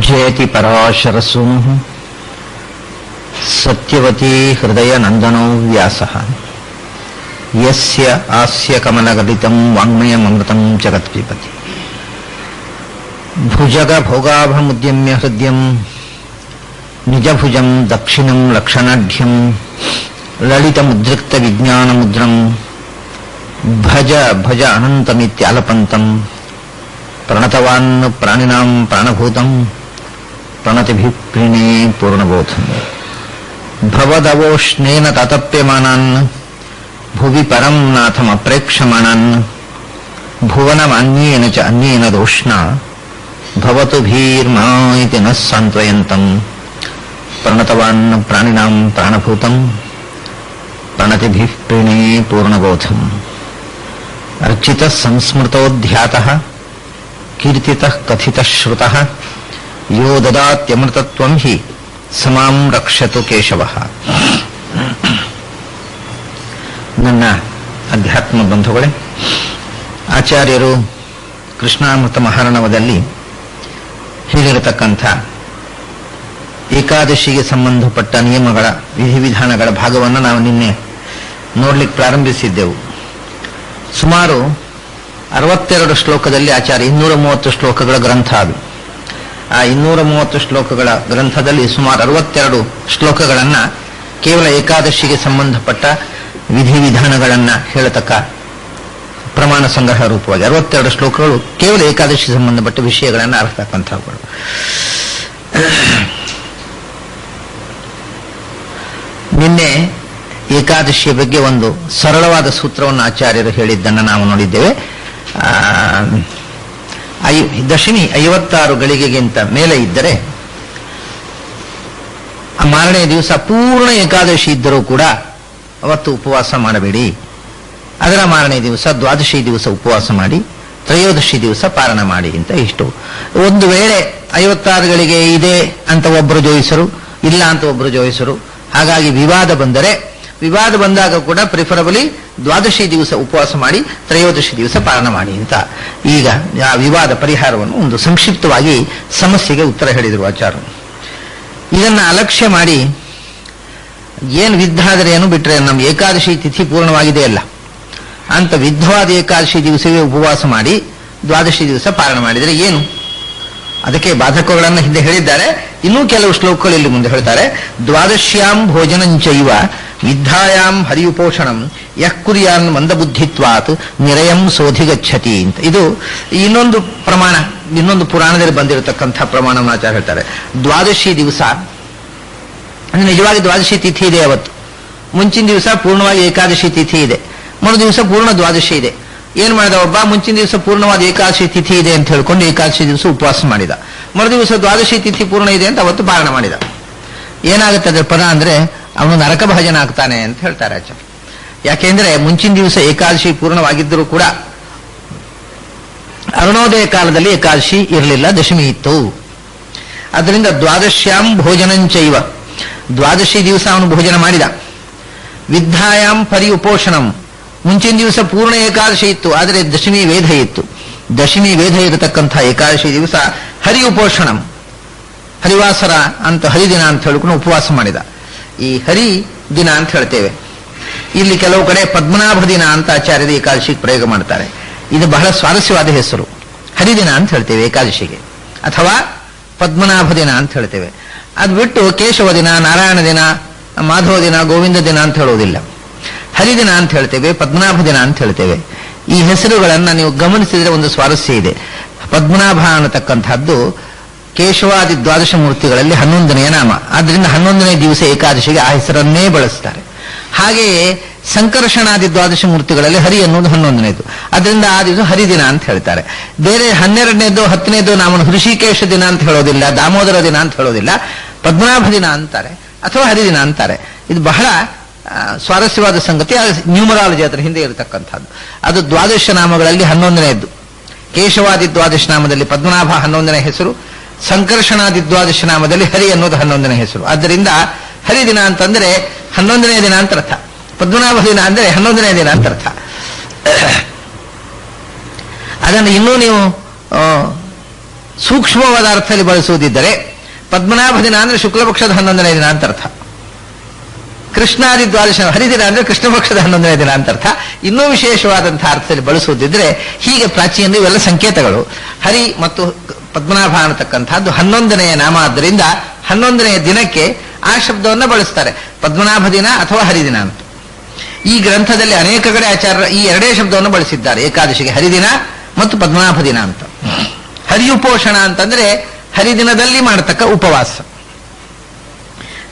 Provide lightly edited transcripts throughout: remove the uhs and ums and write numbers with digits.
ಜಯತಿ ಪರಾಶರಸೂನುಃ ಸತ್ಯವತೀ ಹೃದಯ ನಂದನೋ ವ್ಯಾಸಃ ಯಸ್ಯ ಆಸ್ಯ ಕಮಲಗಲಿತಂ ವಾಂಗ್ಮಯಮೃತಂ ಜಗತ್ಪಿಬತಿ ಭುಜಗ ಭೋಗಾಭಮುದ್ಯಮ್ಯ ಹೃದಯಂ ನಿಜಭುಜಂ ದಕ್ಷಿಣಂ ಲಕ್ಷಣಾಢ್ಯಂ ಲಲಿತಮುದ್ರಿಕ್ತ ವಿಜ್ಞಾನಮುದ್ರಂ ಭಜ ಭಜ ಅನಂತಮಿತ್ಯಾಲಪಂತಂ ಪ್ರಣತವಾನ್ ಪ್ರಾಣಿನಾಂ ಪ್ರಾಣಭೂತಂ ಪ್ರಣತಿಭಿಃ ಪ್ರೀಣೇ ಪೂರ್ಣಬೋಧಂ ಭವದವೋಷ್ಣೇನ ತಾತಪ್ಯಮಾನಾನ್ ಭುವಿ ಪರಂ ನಾಥಮಪ್ರೇಕ್ಷಮಾಣಾನ್ ಭುವನಮನ್ಯೇನ ಚ ಅನ್ಯೇನ ದೋಷ್ಣ ಭವತು ಭೀರ್ಮಾ ಇತಿ ನಃ ಸಾಂತ್ವಯಂತಂ ಪ್ರಣತವಾನ್ ಪ್ರಾಣಿನಾಂ ಪ್ರಾಣಭೂತಂ ಪ್ರಣತಿಭಿಃ ಪ್ರೀಣೇ ಪೂರ್ಣಬೋಧಂ ಅರ್ಚಿತಃ ಸಂಸ್ಮೃತೋಧ್ಯಾತಃ ಕೀರ್ತಿತಃ ಕಥಿತಃ ಶ್ರುತಃ ಯೋ ದದಾತ್ಯಮೃತತ್ವಂ ಹಿ ಸಮಾಂ ರಕ್ಷತು ಕೇಶವಃ. ನನ್ನ ಅಧ್ಯಾತ್ಮ ಬಂಧುಗಳೇ, ಆಚಾರ್ಯರು ಕೃಷ್ಣಾಮೃತ ಮಹಾರ್ಣವದಲ್ಲಿ ಹೇಳಿರತಕ್ಕಂಥ ಏಕಾದಶಿಗೆ ಸಂಬಂಧಪಟ್ಟ ನಿಯಮಗಳ ವಿಧಿವಿಧಾನಗಳ ಭಾಗವನ್ನು ನಾವು ನಿನ್ನೆ ನೋಡ್ಲಿಕ್ಕೆ ಪ್ರಾರಂಭಿಸಿದ್ದೆವು. ಸುಮಾರು 62 ಶ್ಲೋಕದಲ್ಲಿ ಆಚಾರ್ಯ 230 ಶ್ಲೋಕಗಳ ಗ್ರಂಥ ಅದು. ಆ 230 ಶ್ಲೋಕಗಳ ಗ್ರಂಥದಲ್ಲಿ ಸುಮಾರು 62 ಶ್ಲೋಕಗಳನ್ನು ಕೇವಲ ಏಕಾದಶಿಗೆ ಸಂಬಂಧಪಟ್ಟ ವಿಧಿವಿಧಾನಗಳನ್ನು ಹೇಳತಕ್ಕ ಪ್ರಮಾಣ ಸಂಗ್ರಹ ರೂಪವಾಗಿ 62 ಶ್ಲೋಕಗಳು ಕೇವಲ ಏಕಾದಶಿ ಸಂಬಂಧಪಟ್ಟ ವಿಷಯಗಳನ್ನು ಅರ್ಥಕ್ಕಂಥವುಗಳು. ನಿನ್ನೆ ಏಕಾದಶಿಯ ಬಗ್ಗೆ ಒಂದು ಸರಳವಾದ ಸೂತ್ರವನ್ನು ಆಚಾರ್ಯರು ಹೇಳಿದ್ದನ್ನು ನಾವು ನೋಡಿದ್ದೇವೆ. ದಶಮಿ 56 ಗಳಿಗೆಗಿಂತ ಮೇಲೆ ಇದ್ದರೆ ಮಾರನೇ ದಿವಸ ಪೂರ್ಣ ಏಕಾದಶಿ ಇದ್ದರೂ ಕೂಡ ಅವತ್ತು ಉಪವಾಸ ಮಾಡಬೇಡಿ. ಅದರ ಮಾರನೇ ದಿವಸ ದ್ವಾದಶಿ ದಿವಸ ಉಪವಾಸ ಮಾಡಿ, ತ್ರಯೋದಶಿ ದಿವಸ ಪಾರಣ ಮಾಡಿ ಅಂತ ಇಷ್ಟು. ಒಂದು ವೇಳೆ 56 ಗಳಿಗೆ ಇದೆ ಅಂತ ಒಬ್ಬರು ಜೋಯಿಸರು, ಇಲ್ಲ ಅಂತ ಒಬ್ಬರು ಜೋಯಿಸರು. ಹಾಗಾಗಿ ವಿವಾದ ಬಂದಾಗ ಕೂಡ ಪ್ರಿಫರಬಲಿ ದ್ವಾದಶಿ ದಿವಸ ಉಪವಾಸ ಮಾಡಿ, ತ್ರಯೋದಶಿ ದಿವಸ ಪಾರಣ ಮಾಡಿ ಅಂತ ಈಗ ಆ ವಿವಾದ ಪರಿಹಾರವನ್ನು ಒಂದು ಸಂಕ್ಷಿಪ್ತವಾಗಿ ಸಮಸ್ಯೆಗೆ ಉತ್ತರ ಹೇಳಿದರು ಆಚಾರ್ಯರು. ಇದನ್ನು ಅಲಕ್ಷ್ಯ ಮಾಡಿ ಏನು ವಿದ್ಧ ಆದರೆ ಏನು ಬಿಟ್ಟರೆ ನಮ್ಮ ಏಕಾದಶಿ ತಿಥಿ ಪೂರ್ಣವಾಗಿದೆ ಅಲ್ಲ ಅಂತ ವಿದ್ಧವಾದ ಏಕಾದಶಿ ದಿವಸವೇ ಉಪವಾಸ ಮಾಡಿ ದ್ವಾದಶಿ ದಿವಸ ಪಾರಣ ಮಾಡಿದರೆ ಏನು? ಅದಕ್ಕೆ ಬಾಧಕಗಳನ್ನು ಹಿಂದೆ ಹೇಳಿದ್ದಾರೆ. ಇನ್ನೂ ಕೆಲವು ಶ್ಲೋಕಗಳು ಇಲ್ಲಿ ಮುಂದೆ ಹೇಳ್ತಾರೆ. ದ್ವಾದಶ್ಯಾಂ ಭೋಜನಂಚೈವ ವಿದ್ಧಾಯಾಂ ಹರಿಯುಪೋಷಣಂ ಯಃ ಕುರ್ಯಾನ್ ಮಂದಬುದ್ಧಿತ್ವಾತ್ ನಿರಯಂ ಸೋಧಿಗಚ್ಚತಿ ಅಂತ. ಇದು ಇನ್ನೊಂದು ಪ್ರಮಾಣ, ಇನ್ನೊಂದು ಪುರಾಣದಲ್ಲಿ ಬಂದಿರತಕ್ಕಂಥ ಪ್ರಮಾಣವನ್ನು ಆಚಾರ್ಯ ಹೇಳ್ತಾರೆ. ದ್ವಾದಶಿ ದಿವಸ ಅಂದ್ರೆ ನಿಜವಾಗಿ ದ್ವಾದಶಿ ತಿಥಿ ಇದೆ. ಅವತ್ತು ಮುಂಚಿನ ದಿವಸ ಪೂರ್ಣವಾಗಿ ಏಕಾದಶಿ ತಿಥಿ ಇದೆ, ಮರು ದಿವಸ ಪೂರ್ಣ ದ್ವಾದಶಿ ಇದೆ. ಏನ್ ಮಾಡಿದ ಒಬ್ಬ ಮುಂಚಿನ ದಿವಸ ಪೂರ್ಣವಾದ ಏಕಾದಶಿ ತಿಥಿ ಇದೆ ಅಂತ ಹೇಳ್ಕೊಂಡು ಏಕಾದಶಿ ದಿವಸ ಉಪವಾಸ ಮಾಡಿದ, ಮರು ದಿವಸ ದ್ವಾದಶಿ ತಿಥಿ ಪೂರ್ಣ ಇದೆ ಅಂತ ಅವತ್ತು ಪಾರಣ ಮಾಡಿದ. ಏನಾಗುತ್ತೆ ಅದರ ಪದ ಅಂದ್ರೆ ಅವನು ನರಕ ಭಜನ ಆಗ್ತಾನೆ ಅಂತ ಹೇಳ್ತಾರೆ ಆಚಾರ್ಯ. ಯಾಕೆಂದ್ರೆ ಮುಂಚಿನ ದಿವಸ ಏಕಾದಶಿ ಪೂರ್ಣವಾಗಿದ್ದರೂ ಕೂಡ ಅರುಣೋದಯ ಕಾಲದಲ್ಲಿ ಏಕಾದಶಿ ಇರಲಿಲ್ಲ, ದಶಮಿ ಇತ್ತು. ಅದರಿಂದ ದ್ವಾದಶ್ಯಾಂ ಭೋಜನಂಚೈವ, ದ್ವಾದಶಿ ದಿವಸ ಅವನು ಭೋಜನ ಮಾಡಿದ. ವಿದ್ಧಾಯಾಂ ಪರಿ ಉಪೋಷಣಂ, ಮುಂಚಿನ ದಿವಸ ಪೂರ್ಣ ಏಕಾದಶಿ ಇತ್ತು, ಆದರೆ ದಶಮಿ ವೇದ ಇತ್ತು. ದಶಮಿ ವೇದ ಇರತಕ್ಕಂಥ ಏಕಾದಶಿ ದಿವಸ ಹರಿ ಉಪೋಷಣಂ, ಹರಿವಾಸರ ಅಂತ ಹರಿದಿನ ಅಂತ ಹೇಳ್ಕೊಂಡು ಉಪವಾಸ ಮಾಡಿದ. ಈ ಹರಿ ದಿನ ಅಂತ ಹೇಳ್ತೇವೆ. ಇಲ್ಲಿ ಕೆಲವು ಕಡೆ ಪದ್ಮನಾಭ ದಿನ ಅಂತ ಆಚಾರ್ಯರು ಏಕಾದಶಿಗೆ ಪ್ರಯೋಗ ಮಾಡ್ತಾರೆ. ಇದು ಬಹಳ ಸ್ವಾರಸ್ಯವಾದ ಹೆಸರು. ಹರಿದಿನ ಅಂತ ಹೇಳ್ತೇವೆ ಏಕಾದಶಿಗೆ, ಅಥವಾ ಪದ್ಮನಾಭ ದಿನ ಅಂತ ಹೇಳ್ತೇವೆ. ಅದು ಬಿಟ್ಟು ಕೇಶವ ದಿನ, ನಾರಾಯಣ ದಿನ, ಮಾಧವ ದಿನ, ಗೋವಿಂದ ದಿನ ಅಂತ ಹೇಳೋದಿಲ್ಲ. ಹರಿದಿನ ಅಂತ ಹೇಳ್ತೇವೆ, ಪದ್ಮನಾಭ ದಿನ ಅಂತ ಹೇಳ್ತೇವೆ. ಈ ಹೆಸರುಗಳನ್ನು ನೀವು ಗಮನಿಸಿದರೆ ಒಂದು ಸ್ವಾರಸ್ಯ ಇದೆ. ಪದ್ಮನಾಭ ಅನ್ನತಕ್ಕಂಥದ್ದು ಕೇಶವಾದಿ ದ್ವಾದಶ ಮೂರ್ತಿಗಳಲ್ಲಿ 11ನೆಯ ನಾಮ. ಆದ್ದರಿಂದ 11ನೇ ದಿವಸ ಏಕಾದಶಿಗೆ ಆ ಹೆಸರನ್ನೇ ಬಳಸ್ತಾರೆ. ಹಾಗೆಯೇ ಸಂಕರ್ಷಣಾದಿ ದ್ವಾದಶ ಮೂರ್ತಿಗಳಲ್ಲಿ ಹರಿ ಅನ್ನೋದು 11ನೇದು. ಅದರಿಂದ ಆ ದಿವಸ ಹರಿದಿನ ಅಂತ ಹೇಳ್ತಾರೆ. ಬೇರೆ 12ನೇದು 10ನೇದು ನಾಮನ್ನು ಹೃಷಿಕೇಶ ದಿನ ಅಂತ ಹೇಳೋದಿಲ್ಲ, ದಾಮೋದರ ದಿನ ಅಂತ ಹೇಳೋದಿಲ್ಲ, ಪದ್ಮನಾಭ ದಿನ ಅಂತಾರೆ ಅಥವಾ ಹರಿದಿನ ಅಂತಾರೆ. ಇದು ಬಹಳ ಸ್ವಾರಸ್ಯವಾದ ಸಂಗತಿ. ನ್ಯೂಮರಾಲಜಿ ಅದರ ಹಿಂದೆ ಇರತಕ್ಕಂಥದ್ದು. ಅದು ದ್ವಾದಶ ನಾಮಗಳಲ್ಲಿ 11ನೇದ್ದು. ಕೇಶವಾದಿ ದ್ವಾದಶ ನಾಮದಲ್ಲಿ ಪದ್ಮನಾಭ 11ನೇ ಹೆಸರು, ಸಂಕರ್ಷಣಾದಿ ದ್ವಾದಶ ನಾಮದಲ್ಲಿ ಹರಿ ಅನ್ನೋದು 11ನೇ ಹೆಸರು. ಆದ್ದರಿಂದ ಹರಿದಿನ ಅಂತಂದ್ರೆ 11ನೇ ದಿನ ಅಂತ ಅರ್ಥ, ಪದ್ಮನಾಭ ದಿನ ಅಂದ್ರೆ 11ನೇ ದಿನ ಅಂತ ಅರ್ಥ. ಅದನ್ನು ಇನ್ನೂ ನೀವು ಸೂಕ್ಷ್ಮವಾದ ಅರ್ಥದಲ್ಲಿ ಬಳಸುವುದಿದ್ದರೆ ಪದ್ಮನಾಭ ದಿನ ಅಂದ್ರೆ ಶುಕ್ಲಪಕ್ಷದ 11ನೇ ದಿನ ಅಂತ ಅರ್ಥ. ಕೃಷ್ಣಾದಿ ದ್ವಾದಶ ಹರಿದಿನ ಅಂದ್ರೆ ಕೃಷ್ಣ ಪಕ್ಷದ 11ನೇ ದಿನ ಅಂತ ಅರ್ಥ. ಇನ್ನೂ ವಿಶೇಷವಾದಂತಹ ಅರ್ಥದಲ್ಲಿ ಬಳಸುವುದಿದ್ರೆ ಹೀಗೆ ಪ್ರಾಚೀನ ಇವೆಲ್ಲ ಸಂಕೇತಗಳು. ಹರಿ ಮತ್ತು ಪದ್ಮನಾಭ ಅನ್ನತಕ್ಕಂಥದ್ದು 11ನೆಯ ನಾಮ ಆದ್ದರಿಂದ 11ನೆಯ ದಿನಕ್ಕೆ ಆ ಶಬ್ದವನ್ನು ಬಳಸ್ತಾರೆ, ಪದ್ಮನಾಭ ದಿನ ಅಥವಾ ಹರಿದಿನ ಅಂತ. ಈ ಗ್ರಂಥದಲ್ಲಿ ಅನೇಕ ಕಡೆ ಆಚಾರ್ಯರು ಈ ಎರಡೇ ಶಬ್ದವನ್ನು ಬಳಸಿದ್ದಾರೆ ಏಕಾದಶಿಗೆ, ಹರಿದಿನ ಮತ್ತು ಪದ್ಮನಾಭ ದಿನ ಅಂತ. ಹರಿಯುಪೋಷಣ ಅಂತಂದ್ರೆ ಹರಿದಿನದಲ್ಲಿ ಮಾಡತಕ್ಕ ಉಪವಾಸ.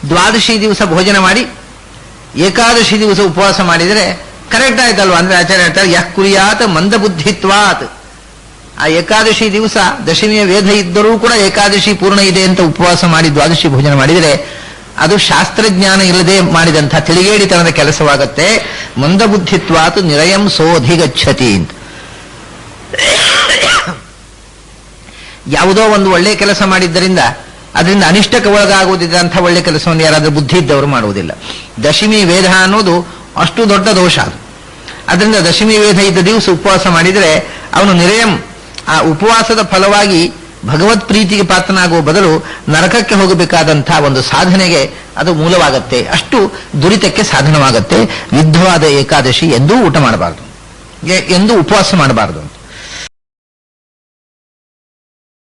ದ್ವಾದಶಿ ದಿವಸ ಭೋಜನ ಮಾಡಿ ಏಕಾದಶಿ ದಿವಸ ಉಪವಾಸ ಮಾಡಿದರೆ ಕರೆಕ್ಟ್ ಆಯ್ತಲ್ವಾ? ಅಂದ್ರೆ ಆಚಾರ್ಯ ಹೇಳ್ತಾರೆ ಯಃ ಕುರಿಯಾತ್ ಮಂದಬುದ್ಧಿತ್ವಾತ್. ಆ ಏಕಾದಶಿ ದಿವಸ ದಶಮಿಯ ವೇದ ಇದ್ದರೂ ಕೂಡ ಏಕಾದಶಿ ಪೂರ್ಣ ಇದೆ ಅಂತ ಉಪವಾಸ ಮಾಡಿ ದ್ವಾದಶಿ ಭೋಜನ ಮಾಡಿದರೆ ಅದು ಶಾಸ್ತ್ರಜ್ಞಾನ ಇಲ್ಲದೆ ಮಾಡಿದಂಥ ತಿಳಿಗೇಡಿತನದ ಕೆಲಸವಾಗತ್ತೆ. ಮಂದಬುದ್ಧಿತ್ವಾತ್ ನಿರಯಂ ಸೋಧಿಗಚ್ಚತಿ ಅಂತ. ಯಾವುದೋ ಒಂದು ಒಳ್ಳೆ ಕೆಲಸ ಮಾಡಿದ್ದರಿಂದ ಅದರಿಂದ ಅನಿಷ್ಟಕ್ಕೆ ಒಳಗಾಗುವುದಿದ್ದಂಥ ಒಳ್ಳೆ ಕೆಲಸವನ್ನು ಯಾರಾದರೂ ಬುದ್ಧಿ ಇದ್ದವರು ಮಾಡುವುದಿಲ್ಲ. ದಶಮಿ ವೇದ ಅನ್ನೋದು ಅಷ್ಟು ದೊಡ್ಡ ದೋಷ ಅದು. ಅದರಿಂದ ದಶಮಿ ವೇದ ಇದ್ದ ದಿವಸ ಉಪವಾಸ ಮಾಡಿದರೆ ಅವನು ನಿರಯಂ, ಆ ಉಪವಾಸದ ಫಲವಾಗಿ ಭಗವತ್ ಪ್ರೀತಿಗೆ ಪಾತ್ರನಾಗುವ ಬದಲು ನರಕಕ್ಕೆ ಹೋಗಬೇಕಾದಂಥ ಒಂದು ಸಾಧನೆಗೆ ಅದು ಮೂಲವಾಗತ್ತೆ. ಅಷ್ಟು ದುರಿತಕ್ಕೆ ಸಾಧನವಾಗತ್ತೆ. ವಿದ್ಧವಾದ ಏಕಾದಶಿ ಎಂದೂ ಊಟ ಮಾಡಬಾರದು, ಎಂದೂ ಉಪವಾಸ ಮಾಡಬಾರದು.